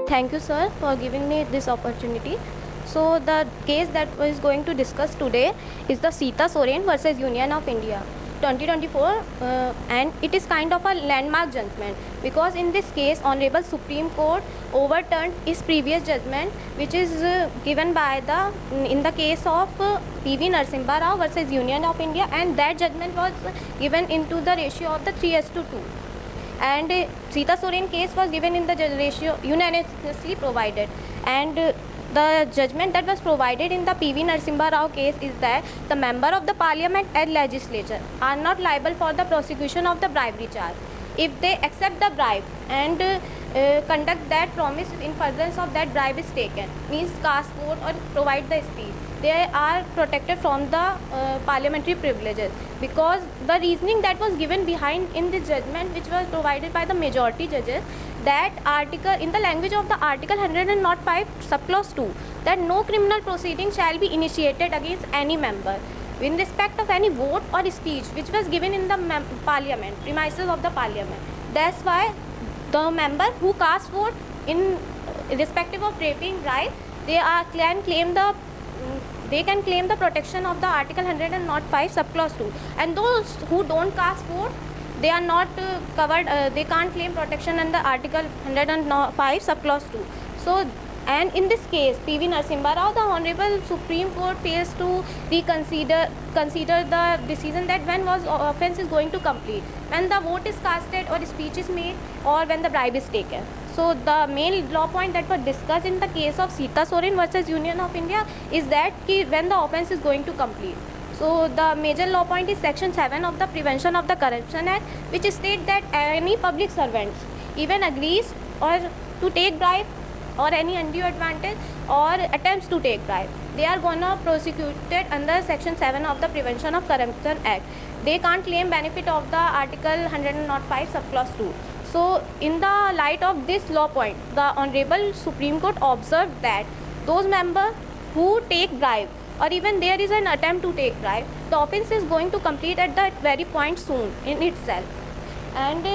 Thank you, sir, for giving me this opportunity. So, the case that is going to discuss today is the Sita Soren versus Union of India, 2024, and it is kind of a landmark judgment because in this case, Honorable Supreme Court overturned its previous judgment, which is given by in the case of P.V. Narasimha Rao versus Union of India, and that judgment was given into the ratio of the 3:2. And Sita Soren case was given in the ratio unanimously provided, and the judgment that was provided in the P.V. Narasimha Rao case is that the member of the parliament and legislature are not liable for the prosecution of the bribery charge if they accept the bribe and conduct that promise in furtherance of that bribe is taken, means cast vote or provide the speech. They are protected from the parliamentary privileges, because the reasoning that was given behind in this judgment, which was provided by the majority judges, that article in the language of the article 105 subclause 2, that no criminal proceeding shall be initiated against any member in respect of any vote or speech which was given in the parliament premises of the parliament. That's why the member who cast vote in respective of raping right, they can claim the protection of the article 105 subclause 2, and those who don't cast vote, they are not covered, they can't claim protection under article 105 subclause 2. So, and in this case, P.V. Narasimha Rao, the Honorable Supreme Court fails to consider the decision that when offence is going to complete, when the vote is casted or speech is made, or when the bribe is taken. So the main law point that was discussed in the case of Sita Soren versus Union of India is that when the offence is going to complete. So the major law point is section 7 of the Prevention of the Corruption Act, which states that any public servant even agrees or to take bribe or any undue advantage or attempts to take bribe, they are gonna prosecuted under section 7 of the Prevention of Corruption Act. They can't claim benefit of the article 105 subclause 2. So in the light of this law point, the Honorable Supreme Court observed that those members who take bribe or even there is an attempt to take bribe, the offence is going to complete at that very point soon in itself. And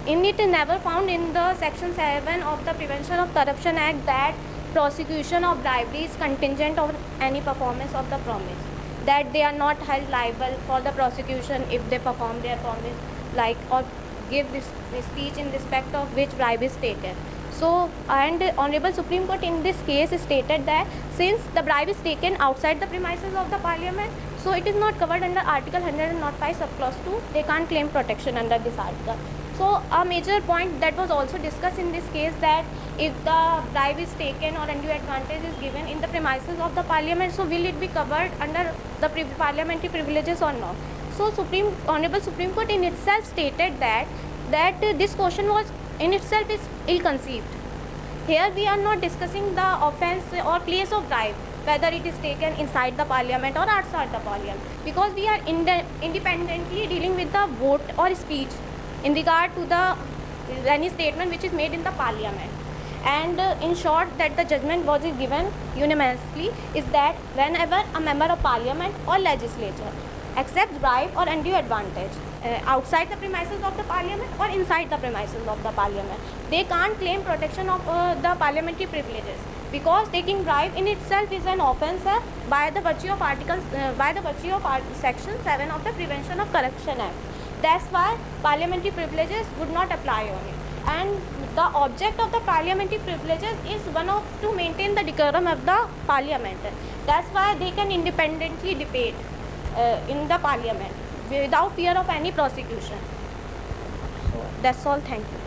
in it never found in the section 7 of the Prevention of Corruption Act that prosecution of bribery is contingent on any performance of the promise, that they are not held liable for the prosecution if they perform their promise, like or give this speech in respect of which bribe is taken. So, and Honorable Supreme Court in this case stated that since the bribe is taken outside the premises of the parliament, so it is not covered under article 105 subclause 2, they can't claim protection under this article. So a major point that was also discussed in this case, that if the bribe is taken or undue advantage is given in the premises of the parliament, so will it be covered under the parliamentary privileges or not? So Honorable Supreme Court in itself stated that this question was in itself is ill-conceived. Here we are not discussing the offence or place of bribe, whether it is taken inside the parliament or outside the parliament, because we are independently dealing with the vote or speech in regard to the any statement which is made in the parliament. And in short, that the judgment was given unanimously is that whenever a member of parliament or legislature accepts bribe or undue advantage outside the premises of the parliament or inside the premises of the parliament, they can't claim protection of the parliamentary privileges, because taking bribe in itself is an offence by the virtue of section 7 of the Prevention of Corruption Act. That's why parliamentary privileges would not apply on it. And the object of the parliamentary privileges is to maintain the decorum of the parliament. That's why they can independently debate in the parliament without fear of any prosecution. So that's all. Thank you.